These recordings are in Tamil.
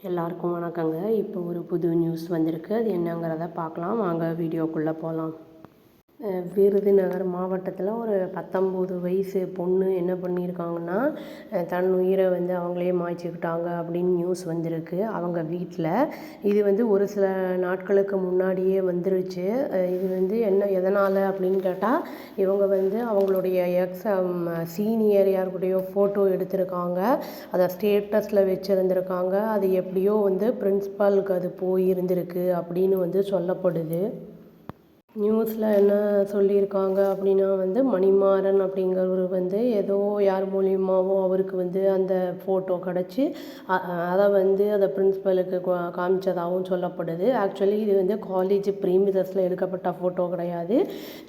எல்லாருக்கும் வணக்கங்க. இப்போ ஒரு புது நியூஸ் வந்திருக்கு. அது என்னங்கிறத பார்க்கலாம் வாங்க, வீடியோக்குள்ளே போகலாம். விருதுநகர் மாவட்டத்தில் ஒரு 19 வயசு பொண்ணு என்ன பண்ணியிருக்காங்கன்னா, தன் உயிரை அவங்களே மாய்ச்சிக்கிட்டாங்க அப்படின்னு நியூஸ் வந்திருக்கு அவங்க வீட்டில். இது ஒரு சில நாட்களுக்கு முன்னாடியே வந்துருச்சு. இது எதனால் அப்படின்னு கேட்டால், இவங்க அவங்களுடைய சீனியர் யாருக்கூடையோ ஃபோட்டோ எடுத்திருக்காங்க. அதை ஸ்டேட்டஸில் வச்சுருந்துருக்காங்க. அது எப்படியோ பிரின்ஸ்பாலுக்கு அது போயிருந்திருக்கு அப்படின்னு சொல்லப்படுது. நியூஸில் என்ன சொல்லியிருக்காங்க அப்படின்னா, மணிமாறன் அப்படிங்கிறவர் ஏதோ யார் மூலியமாகவோ அவருக்கு அந்த ஃபோட்டோ கிடச்சி அதை அதை பிரின்ஸ்பலுக்கு காமிச்சதாகவும் சொல்லப்படுது. ஆக்சுவலி இது காலேஜ் ப்ரீமிசஸில் எடுக்கப்பட்ட ஃபோட்டோ கிடையாது.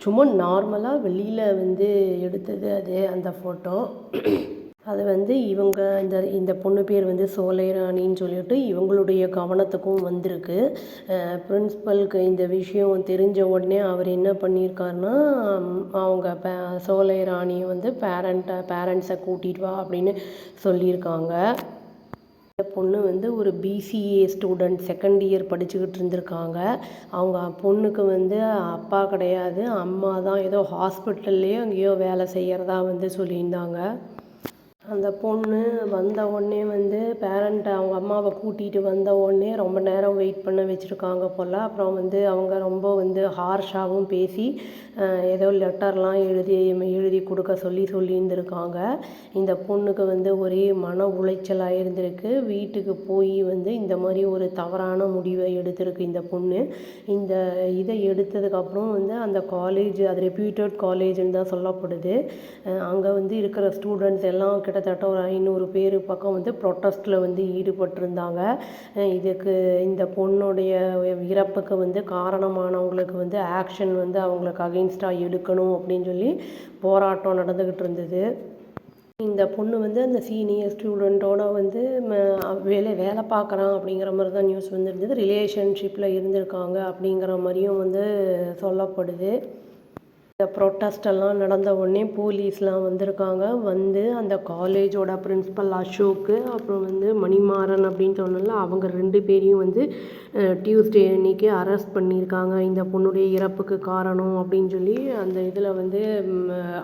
சும்மா நார்மலாக வெளியில் எடுத்தது அது அந்த ஃபோட்டோ. அது இவங்க இந்த பொண்ணு பேர் சோலைராணின்னு சொல்லிட்டு இவங்களுடைய கவனத்துக்கும் வந்திருக்கு. பிரின்ஸ்பலுக்கு இந்த விஷயம் தெரிஞ்ச உடனே அவர் என்ன பண்ணியிருக்காருன்னா, அவங்க சோலைராணியை பேரண்ட்ஸை கூட்டிகிட்டு வா அப்படின்னு சொல்லியிருக்காங்க. இந்த பொண்ணு ஒரு பிசிஏ ஸ்டூடெண்ட், செகண்ட் இயர் படிச்சுக்கிட்டு இருந்திருக்காங்க. அவங்க பொண்ணுக்கு அப்பா கிடையாது, அம்மா தான் ஏதோ ஹாஸ்பிட்டல்லையோ அங்கேயோ வேலை செய்கிறதா சொல்லியிருந்தாங்க. அந்த பொண்ணு வந்த உடனே பேரண்ட்டை அவங்க அம்மாவை கூட்டிகிட்டு வந்த உடனே ரொம்ப நேரம் வெயிட் பண்ண வச்சுருக்காங்க போல். அப்புறம் அவங்க ரொம்ப ஹார்ஷாகவும் பேசி ஏதோ லெட்டர்லாம் எழுதி கொடுக்க சொல்லியிருந்திருக்காங்க. இந்த பொண்ணுக்கு ஒரே மன உளைச்சலாக இருந்திருக்கு. வீட்டுக்கு போய் இந்த மாதிரி ஒரு தவறான முடிவை எடுத்திருக்கு இந்த பொண்ணு. இந்த இதை எடுத்ததுக்கப்புறம் அந்த காலேஜ், அது ரெப்யூட்டட் காலேஜுன்னு தான் சொல்லப்படுது. அங்கே இருக்கிற ஸ்டூடெண்ட்ஸ் எல்லாம் கிட்டத்தட்ட ஒரு 500 பேர் பக்கம் ப்ரொட்டஸ்ட்டில் ஈடுபட்டிருந்தாங்க. இந்த பொண்ணுடைய இறப்புக்கு காரணமானவங்களுக்கு ஆக்ஷன் அவங்களுக்கு அகெயின்ஸ்டாக எடுக்கணும் அப்படின்னு சொல்லி போராட்டம் நடந்துக்கிட்டு இருந்தது. இந்த பொண்ணு அந்த சீனியர் ஸ்டூடெண்ட்டோட வேலை பார்க்குறான் அப்படிங்கிற மாதிரி தான் நியூஸ் வந்துருந்தது. ரிலேஷன்ஷிப்பில் இருந்திருக்காங்க அப்படிங்கிற மாதிரியும் சொல்லப்படுது. இந்த ப்ரொட்டஸ்டெல்லாம் நடந்த உடனே போலீஸ்லாம் வந்திருக்காங்க. அந்த காலேஜோட பிரின்ஸ்பல் அசோக்கு, அப்புறம் மணிமாறன் அப்படின்னு சொன்னால அவங்க 2 பேரையும் டியூஸ்டே அன்னைக்கு அரெஸ்ட் பண்ணியிருக்காங்க. இந்த பொண்ணுடைய இறப்புக்கு காரணம் அப்படின்னு சொல்லி அந்த இதில்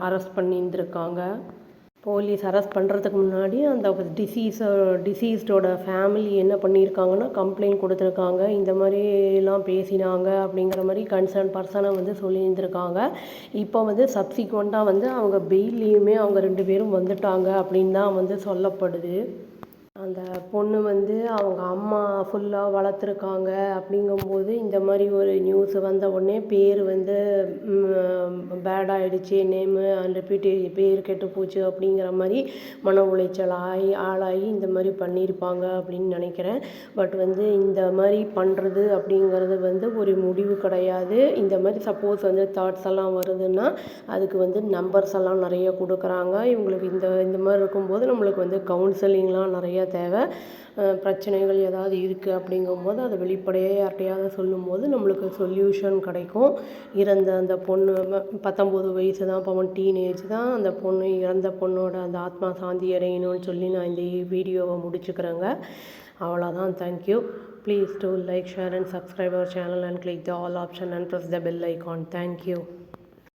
அரெஸ்ட் பண்ணியிருந்திருக்காங்க. போலீஸ் அரெஸ்ட் பண்ணுறதுக்கு முன்னாடி அந்த டிசீஸ்டோட ஃபேமிலி என்ன பண்ணியிருக்காங்கன்னா, கம்ப்ளைண்ட் கொடுத்துருக்காங்க. இந்த மாதிரிலாம் பேசினாங்க அப்படிங்கிற மாதிரி கன்சர்ன் பர்சனை சொல்லியிருந்திருக்காங்க. இப்போ சப்சிக்வெண்ட்டாக அவங்க பெயிலையுமே அவங்க 2 பேரும் வந்துட்டாங்க அப்படின்னு தான் சொல்லப்படுது. அந்த பொண்ணு அவங்க அம்மா ஃபுல்லாக வளர்த்துருக்காங்க. அப்படிங்கும்போது இந்த மாதிரி ஒரு நியூஸ் வந்த உடனே பேர் பேடாகிடுச்சு, நேமு அந்த பேர் கெட்டு போச்சு அப்படிங்கிற மாதிரி மன உளைச்சல் ஆளாகி இந்த மாதிரி பண்ணியிருப்பாங்க அப்படின்னு நினைக்கிறேன். பட் இந்த மாதிரி பண்ணுறது அப்படிங்கிறது ஒரு முடிவு கிடையாது. இந்த மாதிரி சப்போஸ் தாட்ஸ் எல்லாம் வருதுன்னா அதுக்கு நம்பர்ஸ் எல்லாம் நிறைய கொடுக்குறாங்க. இவங்களுக்கு இந்த மாதிரி இருக்கும்போது நம்மளுக்கு கவுன்சிலிங்லாம் நிறைய தேவை. பிரச்சனைகள் ஏதாவது இருக்குது அப்படிங்கும்போது அதை வெளிப்படையாக யார்கிட்டையாவது சொல்லும்போது நம்மளுக்கு சொல்யூஷன் கிடைக்கும். இறந்த அந்த பொண்ணு 19 வயசு தான், பாவம் டீனேஜ் தான். அந்த பொண்ணு இறந்த பொண்ணோட அந்த ஆத்மா சாந்தி அடையணும்னு சொல்லி நான் இந்த வீடியோவை முடிச்சுக்கிறேங்க. அவ்வளோதான். Thank you. Please do like, share and subscribe our channel and click the all option and press the bell icon. Thank you.